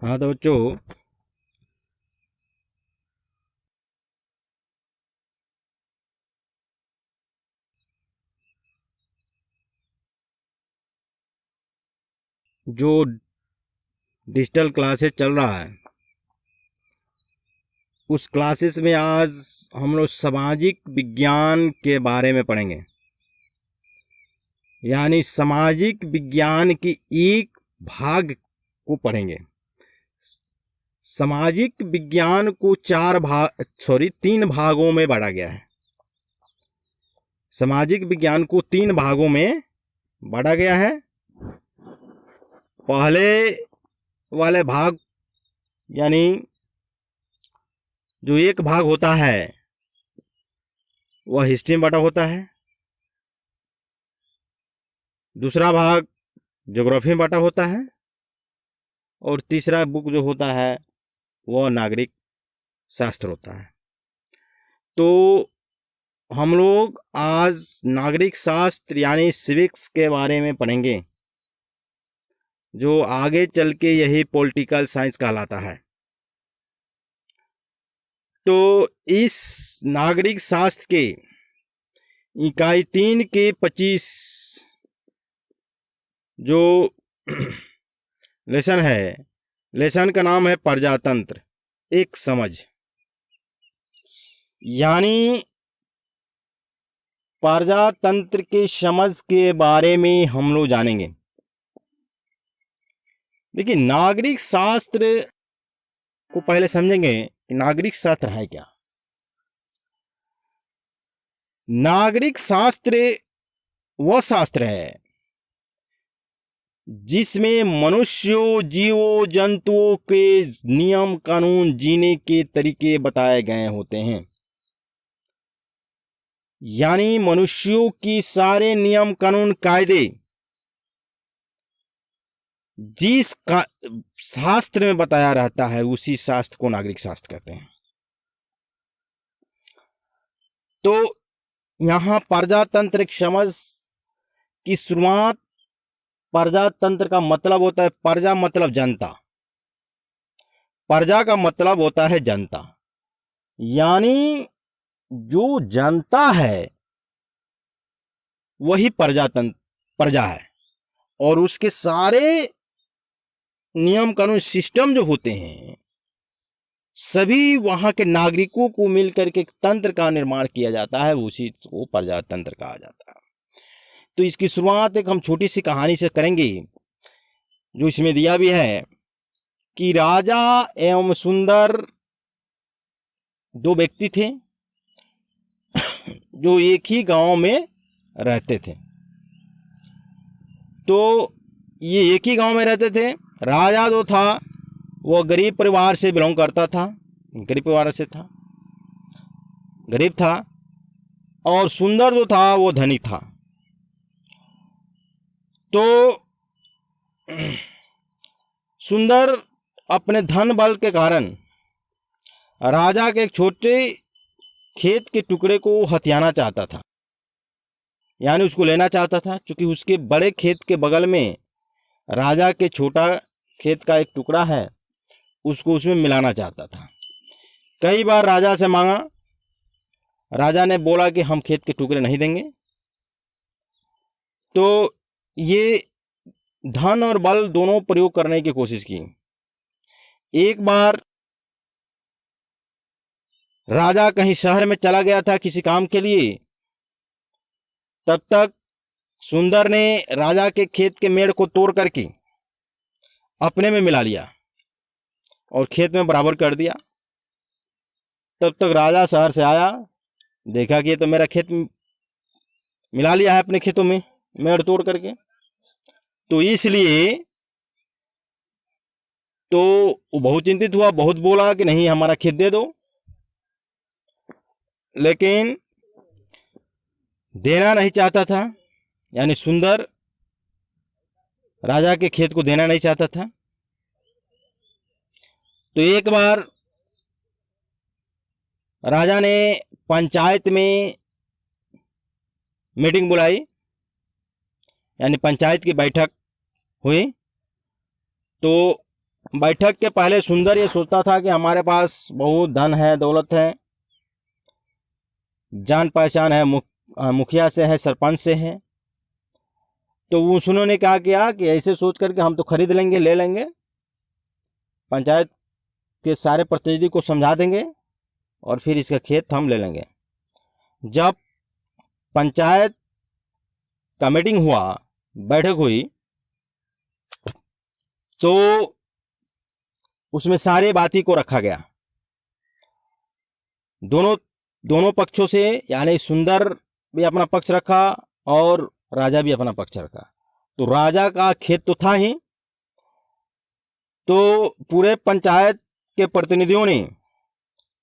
हाँ तो बच्चों, जो डिजिटल क्लासेस चल रहा है उस क्लासेस में आज हम लोग सामाजिक विज्ञान के बारे में पढ़ेंगे। यानी सामाजिक विज्ञान की एक भाग को पढ़ेंगे। सामाजिक विज्ञान को तीन भागों में बांटा गया है। सामाजिक विज्ञान को तीन भागों में बांटा गया है। पहले वाले भाग यानी जो एक भाग होता है वह हिस्ट्री में बांटा होता है। दूसरा भाग ज्योग्राफी में बांटा होता है और तीसरा बुक जो होता है वह नागरिक शास्त्र होता है। तो हम लोग आज नागरिक शास्त्र यानी सिविक्स के बारे में पढ़ेंगे, जो आगे चल के यही पॉलिटिकल साइंस कहलाता है। तो इस नागरिक शास्त्र के इकाई 3 के 25 जो लेसन है, लेसन का नाम है प्रजातंत्र एक समझ। यानी प्रजातंत्र के समझ के बारे में हम लोग जानेंगे। देखिए, नागरिक शास्त्र को पहले समझेंगे कि नागरिक शास्त्र है क्या। नागरिक शास्त्र वह शास्त्र है जिसमें मनुष्यों, जीवों, जंतुओं के नियम कानून, जीने के तरीके बताए गए होते हैं। यानी मनुष्यों की सारे नियम कानून कायदे जिस शास्त्र में बताया रहता है उसी शास्त्र को नागरिक शास्त्र कहते हैं। तो यहां प्रजातंत्र समझ की शुरुआत, प्रजातंत्र का मतलब होता है, प्रजा मतलब जनता, प्रजा का मतलब होता है जनता। यानी जो जनता है वही प्रजा है और उसके सारे नियम कानून सिस्टम जो होते हैं सभी वहां के नागरिकों को मिलकर के एक तंत्र का निर्माण किया जाता है, उसी को प्रजातंत्र कहा जाता है। तो इसकी शुरुआत एक हम छोटी सी कहानी से करेंगे, जो इसमें दिया भी है कि राजा एवं सुंदर दो व्यक्ति थे जो एक ही गांव में रहते थे। तो ये एक ही गांव में रहते थे। राजा जो था वो गरीब परिवार से बिलोंग करता था, गरीब परिवार से था, गरीब था, और सुंदर जो था वो धनी था। तो सुंदर अपने धन बल के कारण राजा के एक छोटे खेत के टुकड़े को हथियाना चाहता था, यानी उसको लेना चाहता था, क्योंकि उसके बड़े खेत के बगल में राजा के छोटा खेत का एक टुकड़ा है, उसको उसमें मिलाना चाहता था। कई बार राजा से मांगा, राजा ने बोला कि हम खेत के टुकड़े नहीं देंगे। तो ये धन और बल दोनों प्रयोग करने की कोशिश की। एक बार राजा कहीं शहर में चला गया था किसी काम के लिए, तब तक सुंदर ने राजा के खेत के मेड़ को तोड़ करके अपने में मिला लिया और खेत में बराबर कर दिया। तब तक राजा शहर से आया, देखा कि ये तो मेरा खेत मिला लिया है अपने खेतों में मेड़ तोड़ करके। तो इसलिए तो वो बहुत चिंतित हुआ, बहुत बोला कि नहीं हमारा खेत दे दो, लेकिन देना नहीं चाहता था। यानी सुंदर राजा के खेत को देना नहीं चाहता था। तो एक बार राजा ने पंचायत में मीटिंग बुलाई, यानी पंचायत की बैठक हुई। तो बैठक के पहले सुंदर ये सोचता था कि हमारे पास बहुत धन है, दौलत है, जान पहचान है, मुखिया से है, सरपंच से है। तो उन्होंने कहा कि ऐसे सोच करके हम तो खरीद लेंगे, ले लेंगे, पंचायत के सारे प्रतिनिधि को समझा देंगे और फिर इसका खेत हम ले लेंगे। जब पंचायत का मीटिंग हुआ, बैठक हुई, तो उसमें सारे बाती को रखा गया। दोनों पक्षों से, यानी सुंदर भी अपना पक्ष रखा और राजा भी अपना पक्ष रखा। तो राजा का खेत तो था ही, तो पूरे पंचायत के प्रतिनिधियों ने,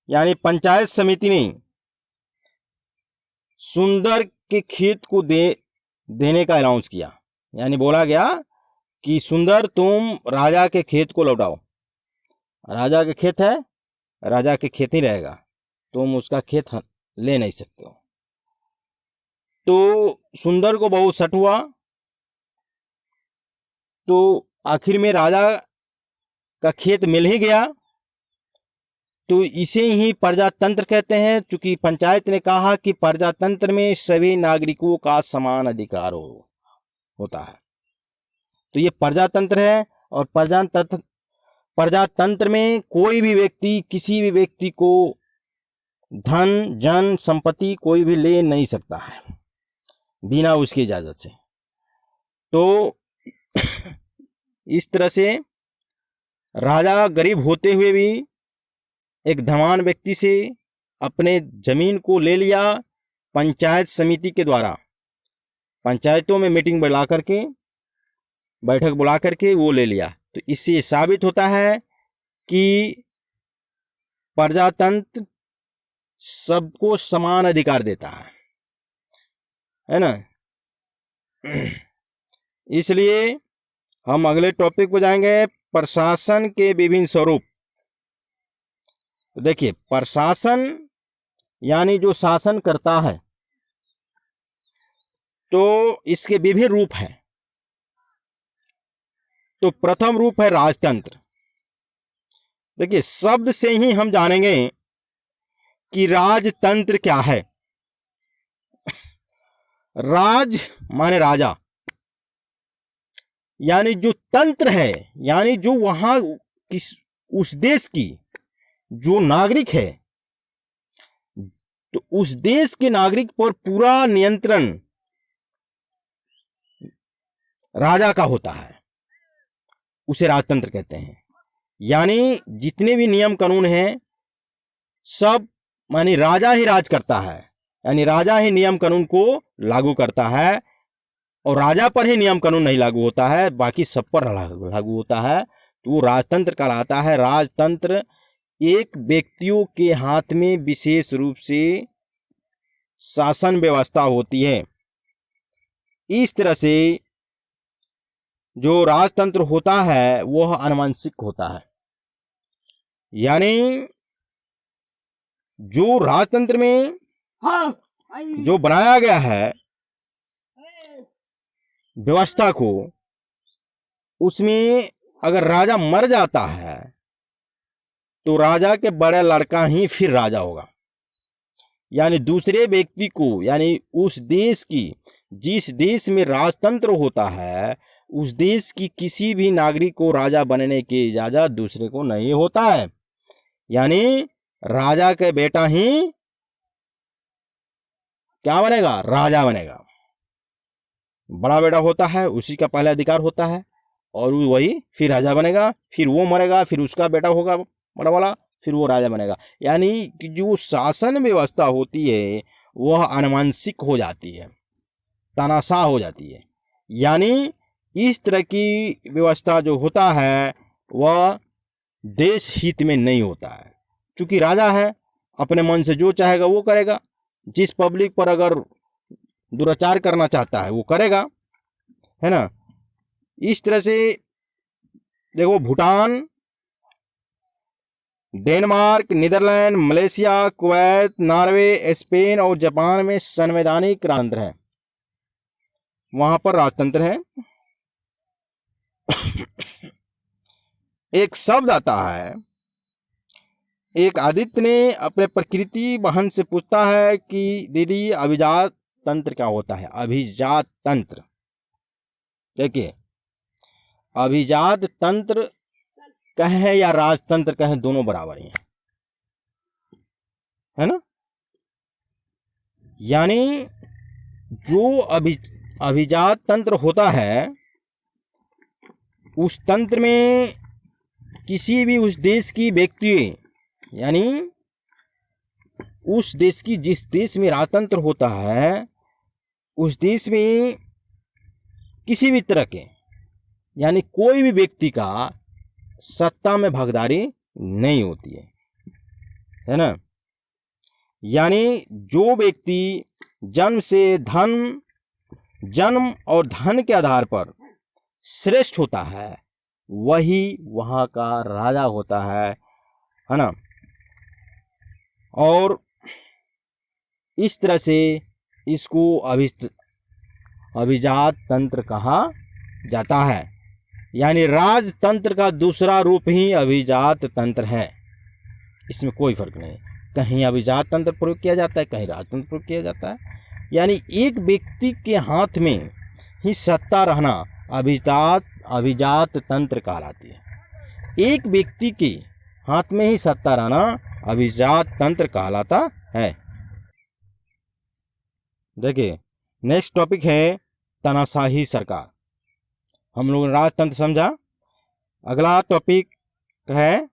यानी पंचायत समिति ने सुंदर के खेत को देने का अनाउंस किया। यानी बोला गया कि सुंदर, तुम राजा के खेत को लौटाओ। राजा के खेत है, राजा के खेत ही रहेगा, तुम उसका खेत ले नहीं सकते हो। तो सुंदर को बहुत शक हुआ। तो आखिर में राजा का खेत मिल ही गया। तो इसे ही प्रजातंत्र कहते हैं, क्योंकि पंचायत ने कहा कि प्रजातंत्र में सभी नागरिकों का समान अधिकार होता है। तो ये प्रजातंत्र है, और प्रजातंत्र में कोई भी व्यक्ति किसी भी व्यक्ति को धन, जन, संपत्ति कोई भी ले नहीं सकता है बिना उसकी इजाजत से। तो इस तरह से राजा गरीब होते हुए भी एक धनवान व्यक्ति से अपने जमीन को ले लिया, पंचायत समिति के द्वारा। पंचायतों में मीटिंग बुला करके, बैठक बुला करके वो ले लिया। तो इससे साबित होता है कि प्रजातंत्र सबको समान अधिकार देता है ना। इसलिए हम अगले टॉपिक पर जाएंगे, प्रशासन के विभिन्न स्वरूप। तो देखिए, प्रशासन यानी जो शासन करता है, तो इसके विभिन्न रूप हैं। तो प्रथम रूप है राजतंत्र। देखिए, शब्द से ही हम जानेंगे कि राजतंत्र क्या है। राज माने राजा, यानी जो तंत्र है, यानी जो वहां उस देश की जो नागरिक है, तो उस देश के नागरिक पर पूरा नियंत्रण राजा का होता है, उसे राजतंत्र कहते हैं। यानी जितने भी नियम कानून हैं, सब मानी राजा ही राज करता है, यानी राजा ही नियम कानून को लागू करता है, और राजा पर ही नियम कानून नहीं लागू होता है, बाकी सब पर लागू होता है। तो वो राजतंत्र कहलाता है। राजतंत्र एक व्यक्तियों के हाथ में विशेष रूप से शासन व्यवस्था होती है। इस तरह से जो राजतंत्र होता है वह आनुवंशिक होता है। यानी जो राजतंत्र में जो बनाया गया है व्यवस्था को, उसमें अगर राजा मर जाता है तो राजा के बड़ा लड़का ही फिर राजा होगा। यानी दूसरे व्यक्ति को, यानी उस देश की, जिस देश में राजतंत्र होता है, उस देश की किसी भी नागरिक को राजा बनने की इजाजत दूसरे को नहीं होता है। यानी राजा के बेटा ही क्या बनेगा? राजा बनेगा। बड़ा बेटा होता है, उसी का पहला अधिकार होता है, और वही फिर राजा बनेगा। फिर वो मरेगा, फिर उसका बेटा होगा बड़ा वाला, फिर वो राजा बनेगा। यानी कि जो शासन व्यवस्था होती है वह आनुवंशिक हो जाती है, तानाशाह हो जाती है। यानी इस तरह की व्यवस्था जो होता है वह देश हित में नहीं होता है। क्योंकि राजा है, अपने मन से जो चाहेगा वो करेगा। जिस पब्लिक पर अगर दुराचार करना चाहता है वो करेगा, है ना। इस तरह से देखो, Bhutan, Denmark, Netherlands, Malaysia, Kuwait, Norway, Spain और जापान में संवैधानिक राजतंत्र है, वहां पर राजतंत्र है। एक शब्द आता है। एक आदित्य ने अपने प्रकृति बहन से पूछता है कि दीदी अभिजात तंत्र क्या होता है। अभिजात तंत्र, देखिए अभिजात तंत्र कहें या राजतंत्र कहें, दोनों बराबर ही हैं, है ना। यानी जो अभिजात तंत्र होता है, उस तंत्र में किसी भी उस देश की व्यक्ति, यानी उस देश की, जिस देश में राजतंत्र होता है, उस देश में किसी भी तरह के, यानी कोई भी व्यक्ति का सत्ता में भागीदारी नहीं होती है ना। यानी जो व्यक्ति जन्म और धन के आधार पर श्रेष्ठ होता है, वही वहाँ का राजा होता है ना। और इस तरह से इसको अभिजात तंत्र कहा जाता है। यानी राजतंत्र का दूसरा रूप ही अभिजात तंत्र है। इसमें कोई फर्क नहीं, कहीं अभिजात तंत्र प्रयोग किया जाता है, कहीं राजतंत्र प्रयोग किया जाता है। यानी एक व्यक्ति के हाथ में ही सत्ता रहना अभिजात तंत्र कहलाती है। एक व्यक्ति के हाथ में ही सत्ता रहना अभिजात तंत्र कहलाता है। देखिए नेक्स्ट टॉपिक है तानाशाही सरकार। हम लोगों ने राजतंत्र समझा, अगला टॉपिक है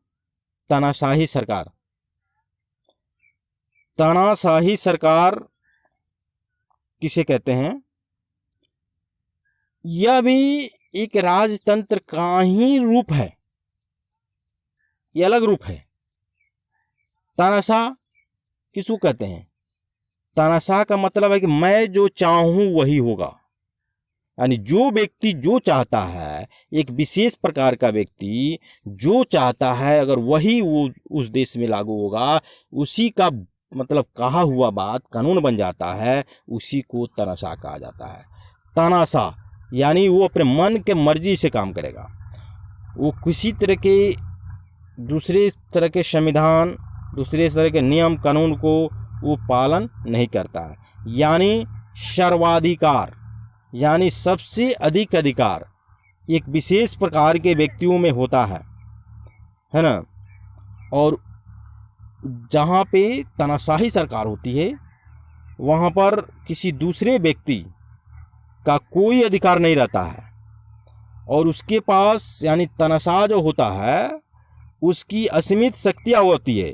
तानाशाही सरकार। तानाशाही सरकार किसे कहते हैं? यह भी एक राजतंत्र का ही रूप है, यह अलग रूप है। तानाशाह किसको कहते हैं? तानाशाह का मतलब है कि मैं जो चाहूं वही होगा। यानी जो व्यक्ति जो चाहता है, एक विशेष प्रकार का व्यक्ति जो चाहता है, अगर वही वो उस देश में लागू होगा, उसी का मतलब कहा हुआ बात कानून बन जाता है, उसी को तानाशाह कहा जाता है। तानाशाह यानी वो अपने मन के मर्जी से काम करेगा, वो किसी तरह के दूसरे तरह के संविधान, दूसरे तरह के नियम कानून को वो पालन नहीं करता है। यानी सर्वाधिकार, यानी सबसे अधिक अधिकार एक विशेष प्रकार के व्यक्तियों में होता है ना। और जहाँ पे तानाशाही सरकार होती है, वहाँ पर किसी दूसरे व्यक्ति का कोई अधिकार नहीं रहता है, और उसके पास यानी तानाशाह जो होता है उसकी असीमित शक्तियाँ होती है,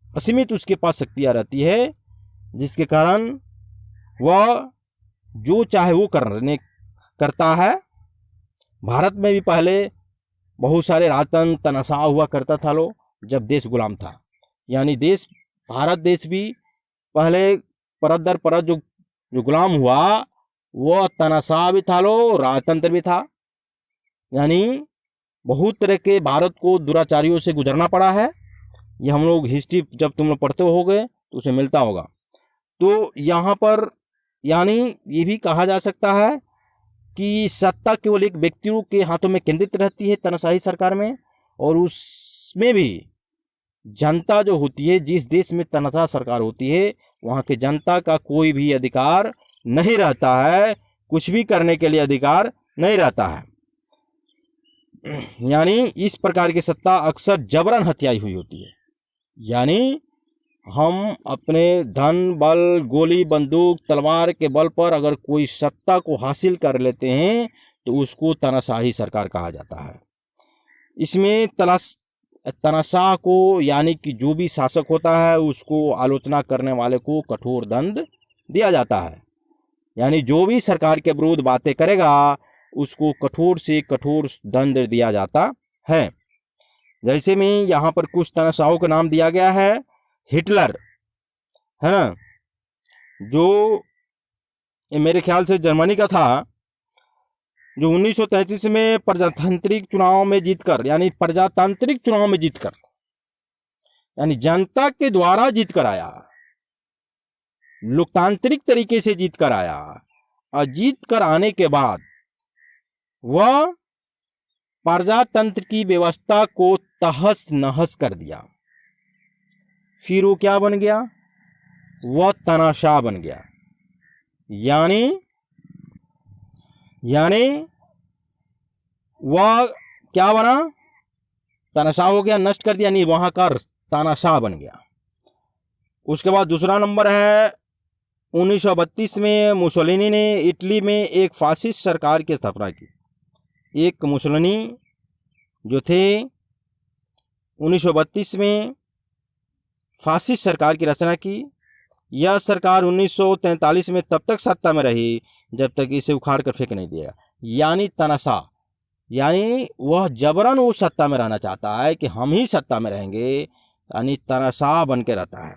असीमित उसके पास शक्तियाँ रहती है, जिसके कारण वह जो चाहे वो करता है। भारत में भी पहले बहुत सारे राजतंत्र तानाशाह हुआ करता था लो, जब देश गुलाम था। यानी भारत देश भी पहले परत दर परत जो गुलाम हुआ, वह तानाशाह भी था लो, राजतंत्र भी था। यानी बहुत तरह के भारत को दुराचारियों से गुजरना पड़ा है। ये हम लोग हिस्ट्री जब तुम लोग पढ़ते होगे तो उसे मिलता होगा। तो यहाँ पर यानी ये भी कहा जा सकता है कि सत्ता केवल एक व्यक्तियों के हाथों में केंद्रित रहती है तानाशाही सरकार में, और उसमें भी जनता जो होती है, जिस देश में तानाशाह सरकार होती है, वहाँ के जनता का कोई भी अधिकार नहीं रहता है, कुछ भी करने के लिए अधिकार नहीं रहता है। यानी इस प्रकार की सत्ता अक्सर जबरन हत्याई हुई होती है। यानी हम अपने धन बल, गोली बंदूक तलवार के बल पर अगर कोई सत्ता को हासिल कर लेते हैं तो उसको तानाशाही सरकार कहा जाता है। इसमें तानाशाह को यानी कि जो भी शासक होता है उसको आलोचना करने वाले को कठोर दंड दिया जाता है। यानी जो भी सरकार के विरुद्ध बातें करेगा उसको कठोर से कठोर दंड दिया जाता है। जैसे में यहाँ पर कुछ तानाशाहों का नाम दिया गया है। हिटलर है ना, जो मेरे ख्याल से जर्मनी का था, जो 1933 में प्रजातांत्रिक चुनाव में जीतकर यानी जनता के द्वारा जीतकर आया, लोकतांत्रिक तरीके से जीतकर आया, और जीत कर आने के बाद वह प्रजातंत्र की व्यवस्था को तहस नहस कर दिया। फिर वो क्या बन गया? वह तानाशाह बन गया। यानी वह क्या बना? तानाशाह हो गया, नष्ट कर दिया, नहीं, वहां का तानाशाह बन गया। उसके बाद दूसरा नंबर है 1932 में मुसोलिनी ने इटली में एक फासिस्ट सरकार की स्थापना की। एक मुसोलिनी जो थे 1932 में फासिस्ट सरकार की रचना की। यह सरकार 1943 में तब तक सत्ता में रही जब तक इसे उखाड़ कर फेंक नहीं दिया। यानी तानाशाह, यानी वह जबरन वो सत्ता में रहना चाहता है कि हम ही सत्ता में रहेंगे, यानी तानाशाह बन के रहता है।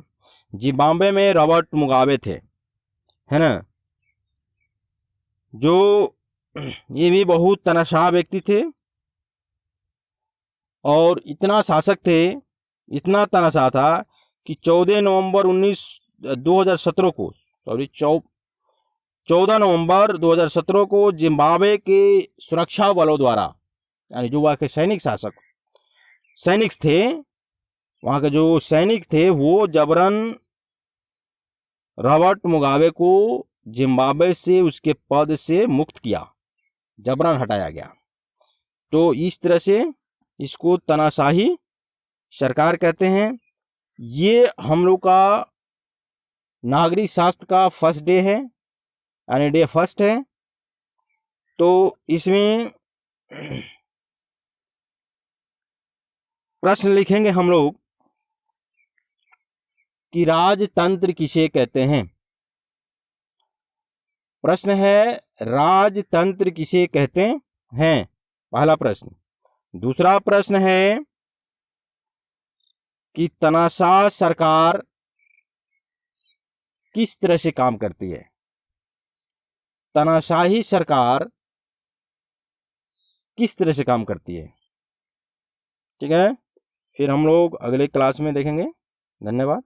जिम्बाब्वे में रॉबर्ट मुगाबे थे, है ना, जो ये भी बहुत तानाशाह व्यक्ति थे और इतना शासक थे, इतना तानाशाह था कि 14 नवंबर 2017 को 14 नवंबर 2017 को जिम्बाब्वे के सुरक्षा बलों द्वारा, यानी जो वहाँ के सैनिक थे, वहाँ के जो सैनिक थे, वो जबरन रॉबर्ट मुगाबे को जिम्बाब्वे से उसके पद से मुक्त किया, जबरन हटाया गया। तो इस तरह से इसको तानाशाही सरकार कहते हैं। ये हम लोग का नागरिक शास्त्र का फर्स्ट डे है, यानी डे फर्स्ट है। तो इसमें प्रश्न लिखेंगे हम लोग कि राजतंत्र किसे कहते हैं। प्रश्न है, राजतंत्र किसे कहते हैं, पहला प्रश्न। दूसरा प्रश्न है कि तानाशाह सरकार किस तरह से काम करती है। तानाशाही सरकार किस तरह से काम करती है। ठीक है, फिर हम लोग अगले क्लास में देखेंगे। धन्यवाद।